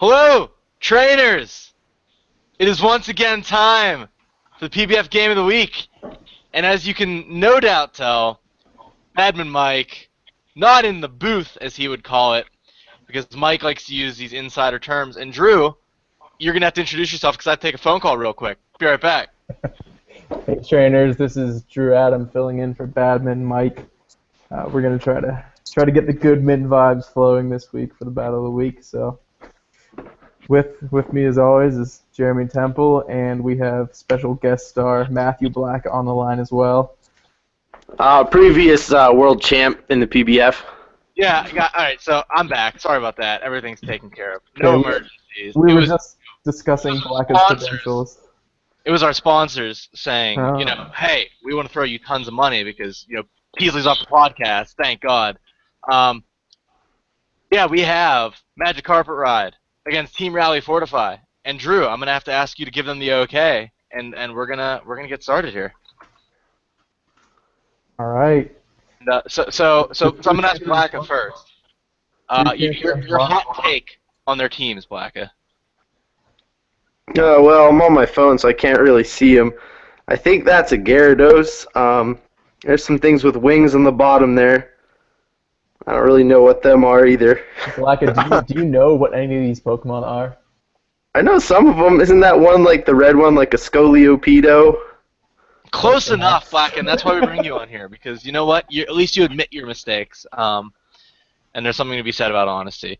Hello, trainers! It is once again time for the PBF Game of the Week. And as you can no doubt tell, Admin Mike, not in the booth as he would call it, because Mike likes to use these insider terms. And Drew, you're going to have to introduce yourself because I have to take a phone call real quick. Be right back. Hey trainers, this is Drew Adam filling in for Badman Mike. We're going to try to get the good min vibes flowing this week for the Battle of the Week. So with me as always is Jeremy Temple, and we have special guest star Matthew Black on the line as well. Previous world champ in the PBF. Yeah, all right, so I'm back. Sorry about that. Everything's taken care of. No emergencies. We were just discussing Black's credentials. It was our sponsors saying, hey, we want to throw you tons of money because, Peasley's off the podcast, thank God. Yeah, we have Magic Carpet Ride against Team Rally Fortify. And Drew, I'm going to have to ask you to give them the okay, and we're gonna get started here. All right. And, so I'm going to ask Blacka first. Your hot take on their teams, Blacka. Well, I'm on my phone, so I can't really see him. I think that's a Gyarados. There's some things with wings on the bottom there. I don't really know what them are either. Blacka, do you know what any of these Pokemon are? I know some of them. Isn't that one like the red one, like a Scoliopedo? Close enough, Black, and that's why we bring you on here, because you know what? At least you admit your mistakes, and there's something to be said about honesty.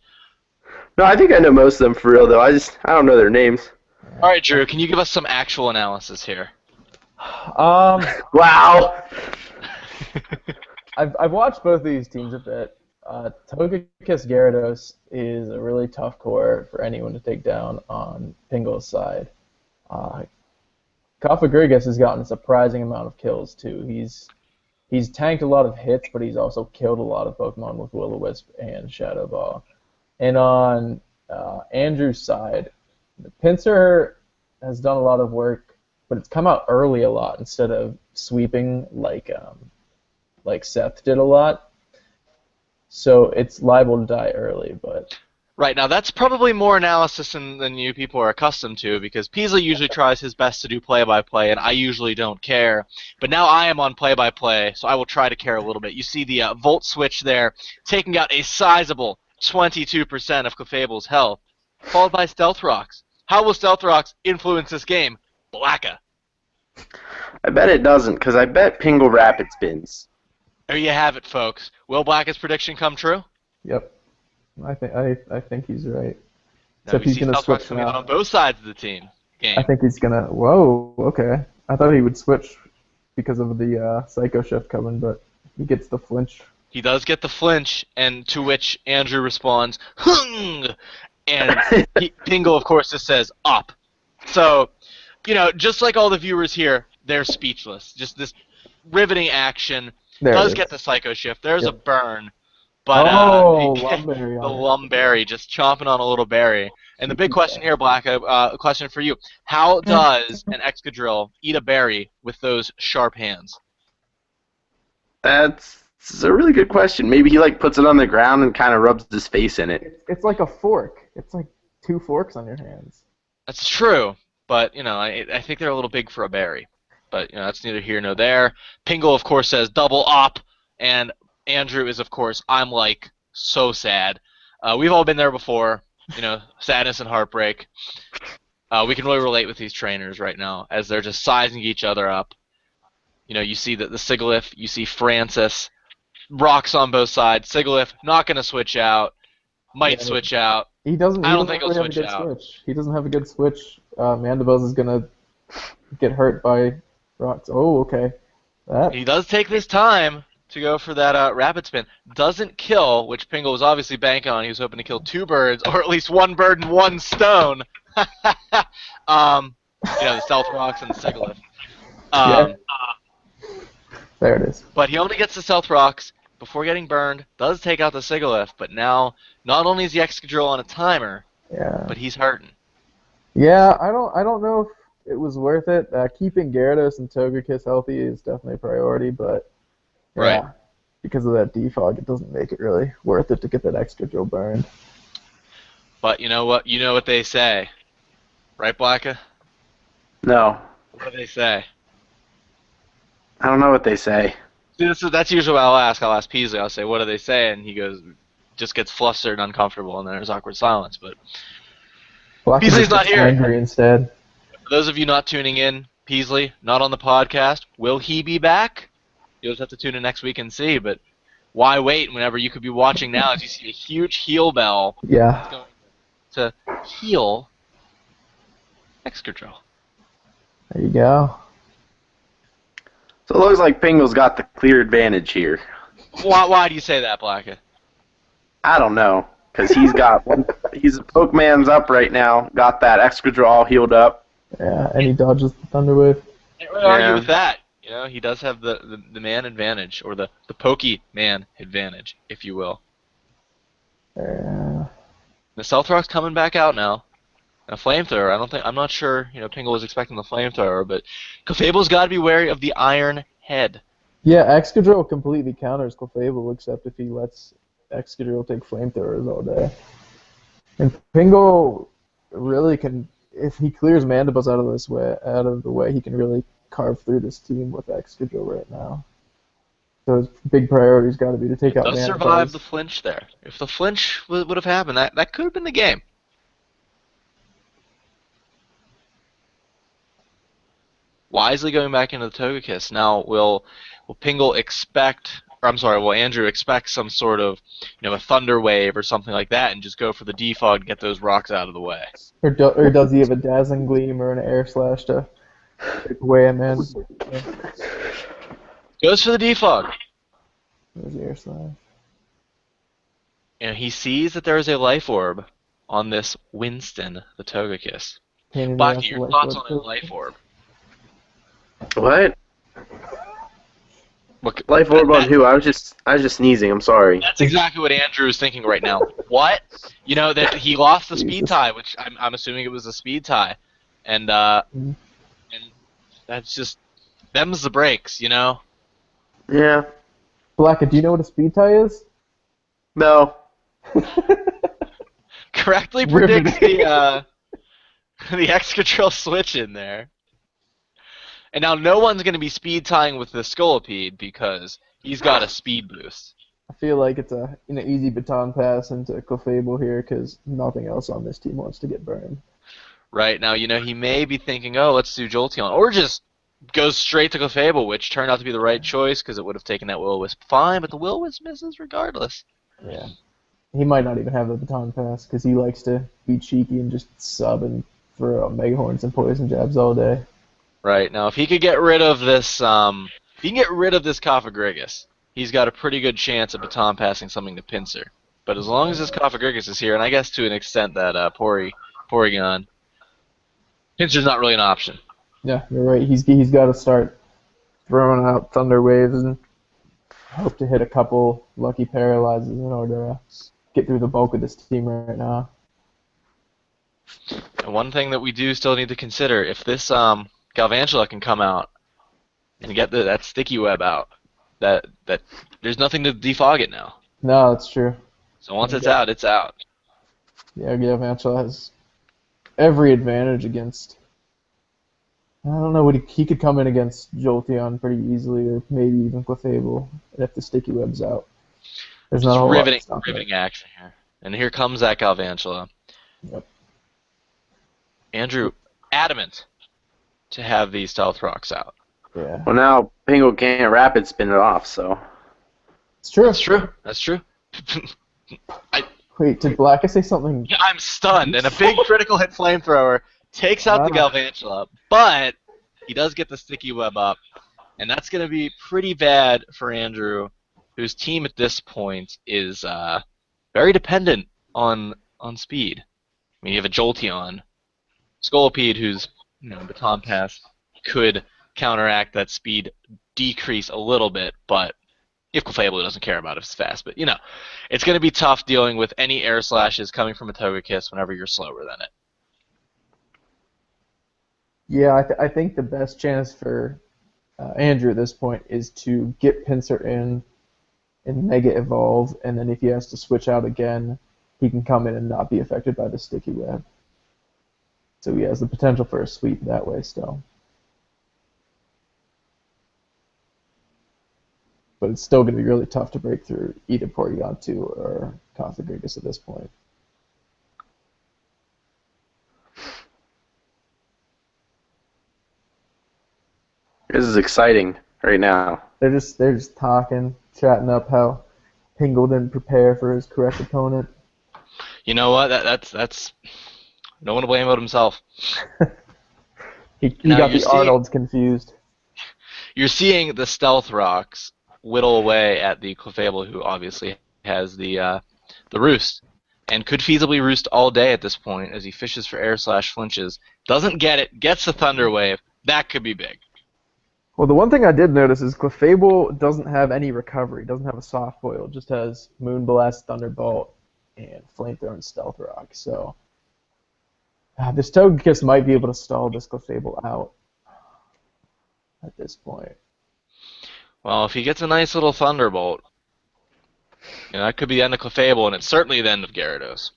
No, I think I know most of them for real, though. I don't know their names. All right, Drew, can you give us some actual analysis here? Wow. I've watched both of these teams a bit. Togekiss Gyarados is a really tough core for anyone to take down on Pingle's side. Cofagrigus has gotten a surprising amount of kills too. He's tanked a lot of hits, but he's also killed a lot of Pokemon with Will-O-Wisp and Shadow Ball. And on Andrew's side, the Pinsir has done a lot of work, but it's come out early a lot instead of sweeping like Seth did a lot. So it's liable to die early, but... Right, now that's probably more analysis than you people are accustomed to, because Peasley usually tries his best to do play-by-play, and I usually don't care. But now I am on play-by-play, so I will try to care a little bit. You see the Volt Switch there, taking out a sizable 22% of Clefable's health, followed by Stealth Rocks. How will Stealth Rocks influence this game? Blacka. I bet it doesn't, because I bet Pingle Rapid spins. There you have it, folks. Will Blacka's prediction come true? Yep. I think he's right. Now he's going to switch coming out on both sides of the game. I think he's going to... Whoa, okay. I thought he would switch because of the Psycho Shift coming, but he gets the flinch. He does get the flinch, and to which Andrew responds, "Hung!" And Pingle, of course, just says, "Up." So, just like all the viewers here, they're speechless. Just this riveting action. Does get the Psycho Shift. There's a burn. But Lumberry the Lumberry just chomping on a little berry. And the big question here, Black, a question for you. How does an Excadrill eat a berry with those sharp hands? That's a really good question. Maybe he puts it on the ground and kind of rubs his face in it. It's like a fork. It's like two forks on your hands. That's true, but I think they're a little big for a berry. But that's neither here nor there. Pingle, of course, says double up, and Andrew is, of course, I'm so sad. We've all been there before, sadness and heartbreak. We can really relate with these trainers right now as they're just sizing each other up. You see the Sigilyph, you see Francis, rocks on both sides. Sigilyph not going to switch out, might switch out. He doesn't. I don't think he'll switch out. Switch. He doesn't have a good switch. Mandibuzz is going to get hurt by rocks. Oh, okay. He does take this time to go for that rapid spin. Doesn't kill, which Pingle was obviously banking on. He was hoping to kill two birds, or at least one bird and one stone. The Stealth Rocks and the Sigilyph. There it is. But he only gets the Stealth Rocks before getting burned. Does take out the Sigilyph, but now not only is the Excadrill on a timer, but he's hurting. Yeah, I don't know if it was worth it. Keeping Gyarados and Togekiss healthy is definitely a priority, but because of that defog, it doesn't make it really worth it to get that Excadrill burned. But you know what? You know what they say, right, Blacka? No, What do they say? I don't know what they say. See, that's usually what I'll ask. I'll ask Peasley. I'll say, "What do they say?" And he goes, just gets flustered and uncomfortable, and then there's awkward silence. But Black Peasley's just not gets here. angry instead. For those of you not tuning in, Peasley not on the podcast. Will he be back? You'll just have to tune in next week and see. But why wait whenever you could be watching now as you see a huge heel bell Yeah. going to heal Excadrill. There you go. So it looks like Pingle's got the clear advantage here. Why do you say that, Blacka? I don't know, because he's got one. He's Pokemon's up right now. Got that Excadrill all healed up. Yeah, and he dodges the Thunder Wave. Can't really argue with that. You know, he does have the man advantage, or the Poke-Man advantage, if you will. Yeah. The Stealth Rock's coming back out now. A flamethrower. I'm not sure. You know, Pingle was expecting the flamethrower, but Clefable's got to be wary of the Iron Head. Yeah, Excadrill completely counters Clefable, except if he lets Excadrill take flamethrowers all day. And Pingle really can, if he clears Mandibus out of the way, he can really carve through this team with Excadrill right now. So his big priority's got to be to take out Does Mandibus. survive the flinch there. If the flinch would have happened, that could have been the game. Wisely going back into the Togekiss. Now, will Pingle expect, or I'm sorry, will Andrew expect some sort of, a Thunder Wave or something like that and just go for the defog to get those rocks out of the way? Or does he have a Dazzling Gleam or an Air Slash to take away a man? Goes for the defog. There's the Air Slash. And he sees that there is a Life Orb on this Winston, the Togekiss. Pain in the Blackie, ass your Life thoughts Orb. on a Life Orb? What? Look, Life Orb on who? I was just sneezing. I'm sorry. That's exactly what Andrew is thinking right now. What? You know that he lost the speed Jesus. tie, which I'm assuming it was a speed tie, and Mhm. and that's just them's the breaks, you know. Yeah. Blacka, do you know what a speed tie is? No. Correctly predicts Riveting. the Excadrill switch in there. And now no one's going to be speed tying with the Scolipede because he's got a speed boost. I feel like it's an easy baton pass into Clefable here because nothing else on this team wants to get burned. Right now, he may be thinking, oh, let's do Jolteon, or just goes straight to Clefable, which turned out to be the right choice because it would have taken that Will-O-Wisp fine, but the Will-O-Wisp misses regardless. Yeah. He might not even have the baton pass because he likes to be cheeky and just sub and throw out Mega Horns and Poison Jabs all day. Right now, if he could get rid of this, Cofagrigus, he's got a pretty good chance of baton passing something to Pinsir. But as long as this Cofagrigus is here, and I guess to an extent that Porygon, Pinsir's not really an option. Yeah, you're right. He's got to start throwing out Thunder Waves and hope to hit a couple lucky paralyzes in order to get through the bulk of this team right now. And one thing that we do still need to consider, if this Galvantula can come out and get that sticky web out, that there's nothing to defog it now. No, that's true. So once it's out, it's out. Yeah, Galvantula has every advantage against. I don't know what he could come in against Jolteon pretty easily, or maybe even Clefable, if the sticky web's out. There's not a whole lot to stop it. Riveting action here. And here comes that Galvantula. Yep. Andrew, adamant to have these Stealth Rocks out. Yeah. Well, now Pingle can't rapid spin it off, so. It's true. That's true. Wait, did Blacka say something? Yeah, I'm stunned, and a big critical hit flamethrower takes out the Wow. Galvantula, but he does get the sticky web up, and that's going to be pretty bad for Andrew, whose team at this point is very dependent on speed. I mean, you have a Jolteon, Scolipede, whose baton pass could counteract that speed decrease a little bit, but if Clefable doesn't care about it, it's fast. But it's going to be tough dealing with any air slashes coming from a Togekiss whenever you're slower than it. Yeah, I think the best chance for Andrew at this point is to get Pinsir in and Mega Evolve, and then if he has to switch out again, he can come in and not be affected by the sticky web. So he has the potential for a sweep that way still. But it's still going to be really tough to break through either Porygon 2 or Configuratus at this point. This is exciting right now. They're just talking, chatting up how Pingle didn't prepare for his correct opponent. You know what? That's no one to blame but himself. He Now got you the see- Arnolds confused. You're seeing the Stealth Rocks whittle away at the Clefable, who obviously has the roost, and could feasibly roost all day at this point as he fishes for air/flinches. Doesn't get it, gets the Thunder Wave. That could be big. Well, the one thing I did notice is Clefable doesn't have any recovery. Doesn't have a soft foil. Just has Moonblast, Thunderbolt, and Flamethrower and Stealth Rock. So this Togekiss might be able to stall this Clefable out at this point. Well, if he gets a nice little Thunderbolt, that could be the end of Clefable, and it's certainly the end of Gyarados.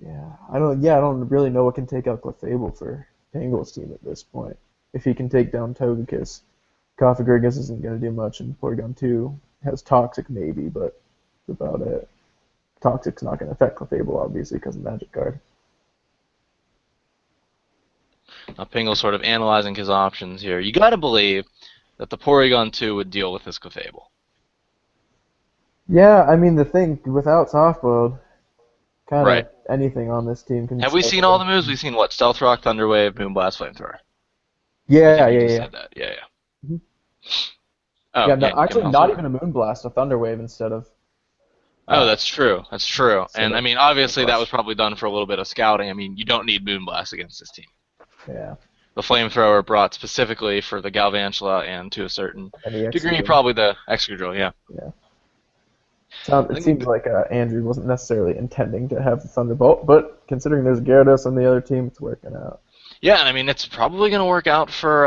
Yeah, I don't really know what can take out Clefable for Pangol's team at this point. If he can take down Togekiss, Configuratus isn't going to do much, and Porygon 2 has Toxic maybe, but that's about it. Toxic's not going to affect Clefable, obviously, because of Magic Card. Now, Pingle's sort of analyzing his options here. You gotta believe that the Porygon 2 would deal with this Clefable. Yeah, I mean, the thing, without Softboiled, kind of Right. anything on this team can... Have we seen all the moves? We've seen what? Stealth Rock, Thunder Wave, Moonblast, Flamethrower. Yeah, I think you yeah, just yeah. said that. Yeah. Mhm. Oh, Yeah, no, yeah, actually, you can not also- even a Moonblast, a Thunder Wave instead of... Oh, that's true. That's true. So And that- I mean, obviously, that was probably done for a little bit of scouting. I mean, you don't need Moonblast against this team. Yeah. The Flamethrower brought specifically for the Galvantula and to a certain And the degree, Excadrill. probably the Excadrill. Yeah. Yeah. I It think- seems like Andrew wasn't necessarily intending to have the Thunderbolt, but considering there's Gyarados on the other team, it's working out. Yeah, and I mean, it's probably going to work out for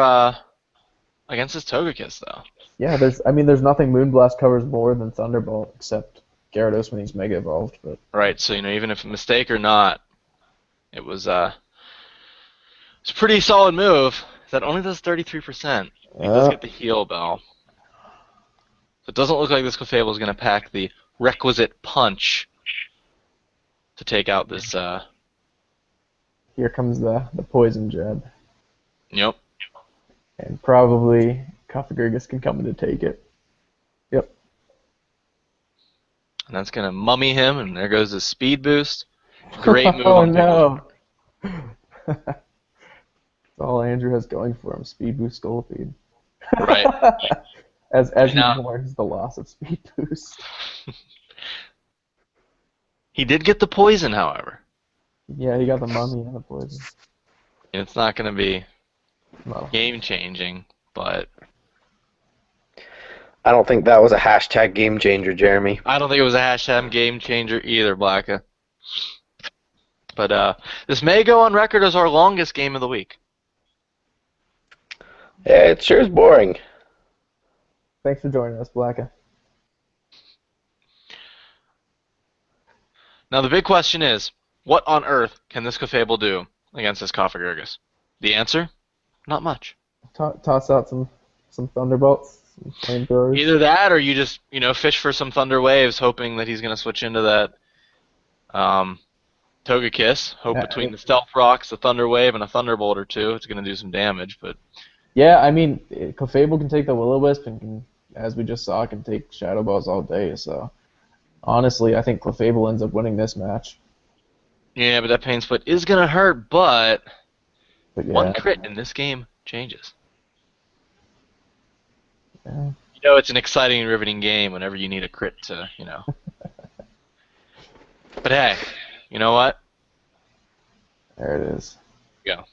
against this Togekiss, though. Yeah, there's nothing Moonblast covers more than Thunderbolt, except Gyarados when he's Mega Evolved. But Right. So even if a mistake or not, it was it's a pretty solid move. That only does 33%. He does get the heal bell. So it doesn't look like this Clefable is going to pack the requisite punch to take out this. here comes the Poison Jab, Yep. and probably Configuratus can come in to take it. Yep. And that's going to mummy him, and there goes his speed boost. Great move Oh on Pickle. no! That's all Andrew has going for him: Speed Boost, Skull Feed. Right. as he know. mourns the loss of Speed Boost. He did get the poison, however. Yeah, he got the Mummy and the Poison. It's not going to be No. game-changing, but I don't think that was a hashtag game changer, Jeremy. I don't think it was a hashtag game-changer either, Blacka. But this may go on record as our longest game of the week. Yeah, it sure is boring. Thanks for joining us, Blacka. Now the big question is, what on earth can this Clefable do against this Configuratus? The answer? Not much. Toss out some Thunderbolts, some Flamethrowers. Either that, or you just fish for some Thunder Waves, hoping that he's going to switch into that Togekiss. Hope Yeah, between the Stealth Rocks, the Thunder Wave, and a Thunderbolt or two, it's going to do some damage. But Yeah, I mean, Clefable can take the Will-O-Wisp and can, as we just saw, can take Shadow Balls all day. So honestly, I think Clefable ends up winning this match. yeah, but that pain split is going to hurt. But But yeah, one crit in this game changes. yeah. It's an exciting and riveting game whenever you need a crit to. But hey, you know what? There it is. Go.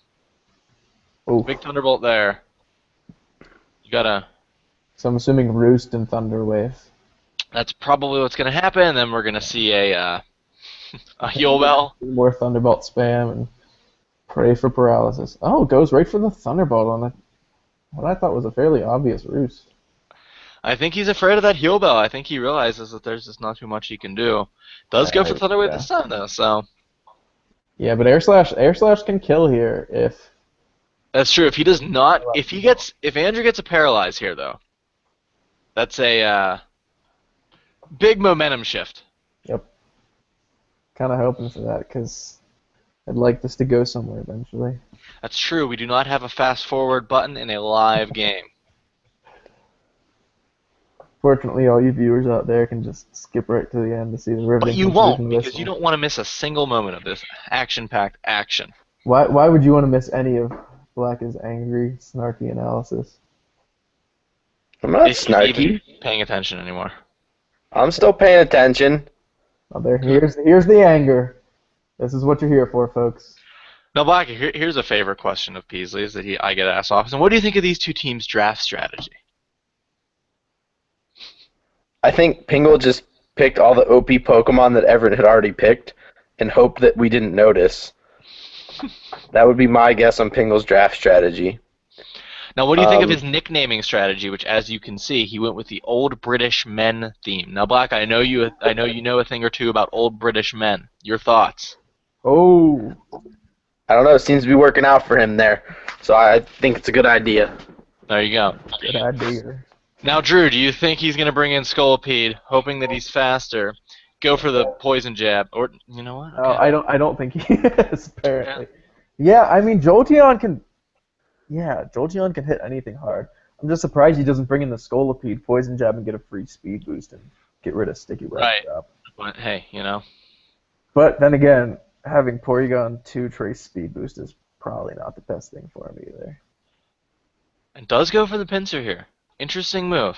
Oh, Big Thunderbolt there. You gotta. so I'm assuming Roost and Thunder Wave. That's probably what's gonna happen. And then we're gonna see a heal bell. More Thunderbolt spam and pray for paralysis. Oh, goes right for the Thunderbolt on it. What I thought was a fairly obvious Roost. I think he's afraid of that heel bell. I think he realizes that there's just not too much he can do. Does go for Thunderwave this time though, so Yeah, but air slash can kill here if that's true. If he does not, if Andrew gets a paralyze here though, that's a big momentum shift. Yep. Kind of hoping for that because I'd like this to go somewhere eventually. That's true. We do not have a fast forward button in a live game. Fortunately, all you viewers out there can just skip right to the end to see the riveting But you conclusion won't, of because this you one. don't want to miss a single moment of this action-packed action. Why would you want to miss any of Black's angry, snarky analysis? I'm not If you're even snarky. paying attention anymore. I'm still paying attention. Oh, here's the anger. This is what you're here for, folks. Now, Black, here's a favorite question of Peasley's that I get asked often. What do you think of these two teams' draft strategy? I think Pingle just picked all the OP Pokemon that Everett had already picked and hoped that we didn't notice. That would be my guess on Pingle's draft strategy. Now, what do you think of his nicknaming strategy, which, as you can see, he went with the Old British Men theme. Now, Black, I know you know a thing or two about Old British Men. Your thoughts? Oh, I don't know. It seems to be working out for him there. So I think it's a good idea. There you go. good idea. Now, Drew, do you think he's going to bring in Scolipede, hoping that he's faster, go for the poison jab, or you know what? Oh, Okay. I don't think he is apparently. Yeah, I mean Jolteon can. Yeah, Jolteon can hit anything hard. I'm just surprised he doesn't bring in the Scolipede poison jab and get a free speed boost and get rid of Sticky Web Right. Drop. But hey, you know. But then again, having Porygon 2 Trace speed boost is probably not the best thing for him either. And does go for the pincer here. Interesting move.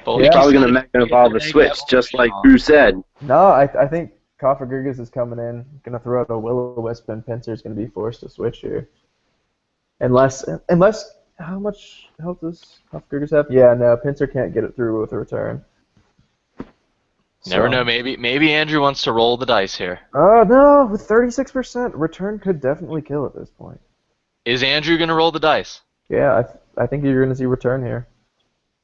But Yeah. He's probably going to Mega Evolve a switch, just like Drew said. No, I think Kofagurgus is coming in, gonna throw out a Will-O-Wisp, and Pinsir's gonna be forced to switch here. Unless how much health does Kofagurgus have? Yeah, no, Pinsir can't get it through with a return. Never know. Maybe Andrew wants to roll the dice here. Oh no, with 36%, return could definitely kill at this point. Is Andrew going to roll the dice? Yeah, I think you're gonna see return here.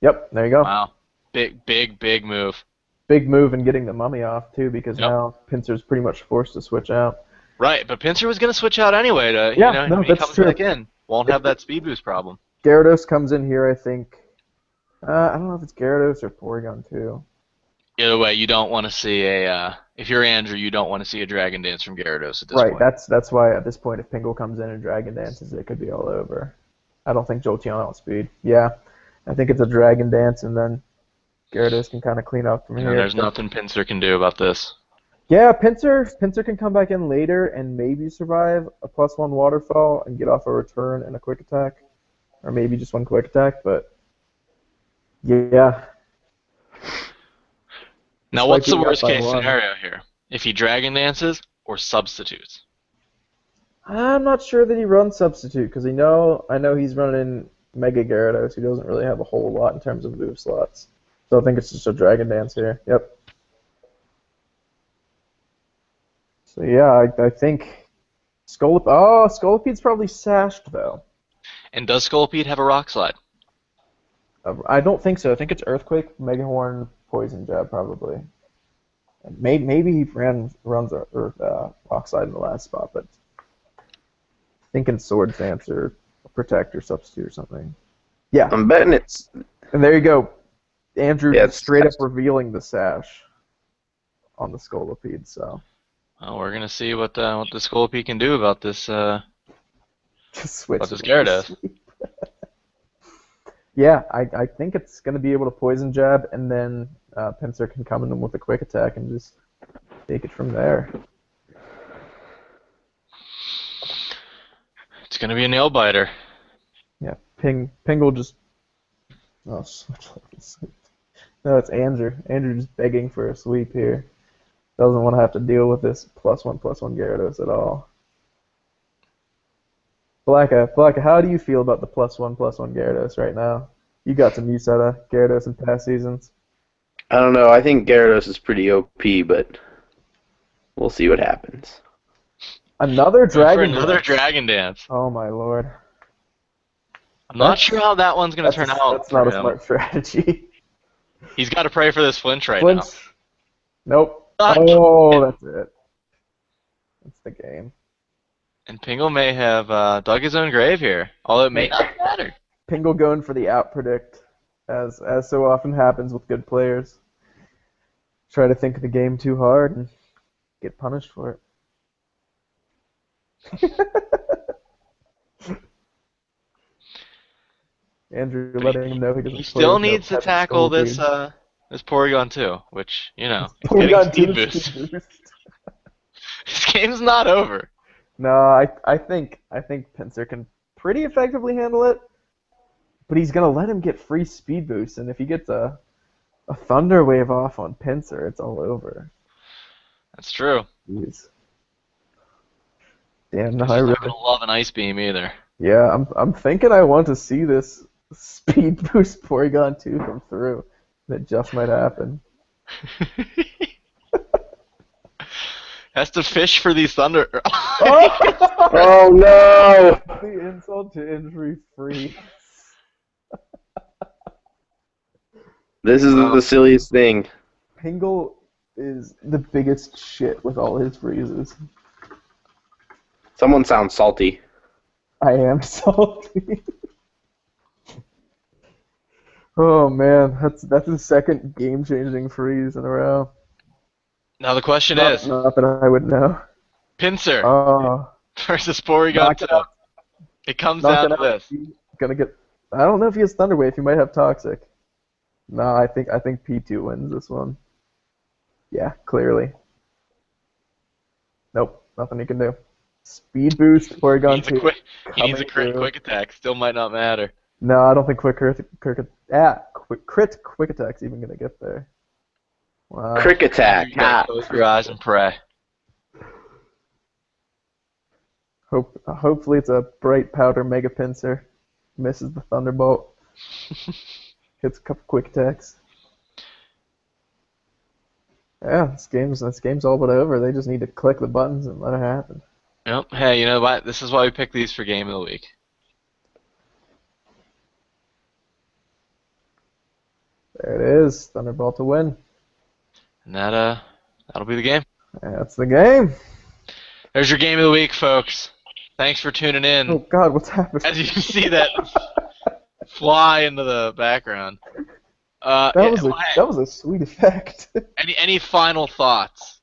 Yep, there you go. Wow. Big move. Big move in getting the mummy off too, because Yep. now Pinsir's pretty much forced to switch out. Right, but Pincer was going to switch out anyway to, Yeah, you know, no, when he that's comes true. back in. Won't have that speed boost problem. Gyarados comes in here, I think. I don't know if it's Gyarados or Porygon too. Either way, you don't want to see if you're Andrew, you don't want to see a Dragon Dance from Gyarados at this Right, point. that's why at this point, if Pingle comes in and Dragon Dances, it could be all over. I don't think Jolteon outspeed. Yeah, I think it's a Dragon Dance, and then Gyarados can kind of clean up from You know, here. there's nothing Pincer can do about this. Yeah, Pinsir can come back in later and maybe survive a +1 waterfall and get off a return and a quick attack, or maybe just one quick attack. But yeah, Now, Despite what's the being up worst by case one. scenario here? If he Dragon Dances or substitutes? I'm not sure that he runs substitute because I know he's running Mega Gyarados, who doesn't really have a whole lot in terms of move slots. So I think it's just a Dragon Dance here. Yep. So yeah, I think Scolipede's probably sashed though. And does Scolipede have a Rock Slide? I don't think so. I think it's Earthquake, Mega Horn, Poison Jab probably. Maybe he runs a Rock Slide in the last spot, but thinking Sword Dance or Protect or Substitute or something. Yeah, I'm betting it's. and there you go. Andrew Yeah, straight up revealing the sash on the Scolipede. So Well, we're gonna see what the Scolipede can do about this. just switch. What does Gyarados? Yeah, I think it's going to be able to Poison Jab, and then Pinsir can come in with a quick attack and just take it from there. It's gonna be a nail biter. Yeah, Pingle just. Oh, switch like a sweep. No, it's Andrew. Andrew just begging for a sweep here. Doesn't want to have to deal with this +1/+1 Gyarados at all. Blacka, how do you feel about the +1/+1 Gyarados right now? You got some use out of Gyarados in past seasons. I don't know. I think Gyarados is pretty OP, but we'll see what happens. Another For Dragon another Dance. Dragon Dance. Oh my lord. I'm not sure how that one's going to turn out That's for not a him. smart strategy. He's got to pray for this flinch right now. Flinch. Nope. Not Oh, that's it. That's the game. And Pingle may have dug his own grave here, although it may not matter. Pingle going for the out predict, as so often happens with good players. Try to think of the game too hard and get punished for it. Andrew But letting him know he he doesn't play still with no needs to peasant tackle this soldiers. this Porygon too, which, you know, he's getting Porygon speed 2 boost. speed boost. This game's not over. No, I think Pinsir can pretty effectively handle it, but he's gonna let him get free speed boost, and if he gets a Thunder Wave off on Pinsir, it's all over. That's true. Jeez. Damn, no, He's I just not really. gonna love an Ice Beam either. Yeah, I'm thinking I want to see this speed boost Porygon 2 come through. That just might happen. Has to fish for these Thunder. Oh! Oh no! The insult to injury free. This is the silliest thing. Pingle is the biggest shit with all his freezes. Someone sounds salty. I am salty. Oh man, that's his second game-changing freeze in a row. Now the question is, Not that I would know. Pinsir Oh, versus Porygon knock 2. it out. It comes Knock down it to out. this. He's gonna get. I don't know if he has Thunder Wave. He might have Toxic. No, I think P2 wins this one. Yeah, clearly. Nope, nothing he can do. Speed boost, Porygon 2. He needs a crit Coming quick attack. Still might not matter. No, I don't think quick attack's even gonna get there. Wow. Crick attack. You gotta close your eyes and pray. Hopefully it's a bright powder Mega Pinsir. Misses the Thunderbolt. Hits a couple quick attacks. Yeah, this game's all but over. They just need to click the buttons and let it happen. Yep. Hey, you know what? This is why we pick these for Game of the Week. There it is, Thunderbolt to win. And that'll be the game. That's the game. There's your Game of the Week, folks. Thanks for tuning in. Oh God, what's happening? As you can see that fly into the background. That was a sweet effect. Any final thoughts?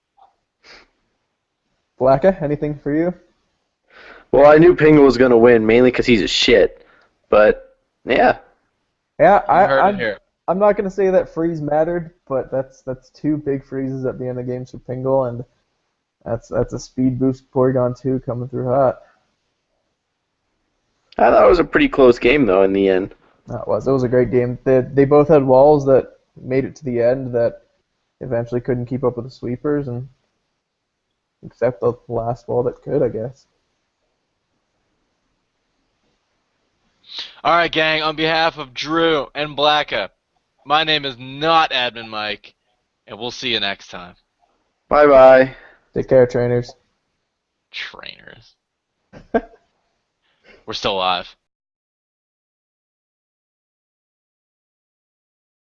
Blacka, anything for you? Well, I knew Pingle was gonna win mainly because he's a shit. But yeah, Yeah, You heard it here. I'm not gonna say that freeze mattered, but that's two big freezes at the end of games for Pingle, and that's a speed boost Porygon 2 coming through hot. I thought it was a pretty close game though in the end. That was. It was a great game. They both had walls that made it to the end that eventually couldn't keep up with the sweepers, and except the last wall that could, I guess. All right, gang. On behalf of Drew and Blacka, my name is not Admin Mike, and we'll see you next time. Bye bye. Take care, trainers. Trainers. We're still alive.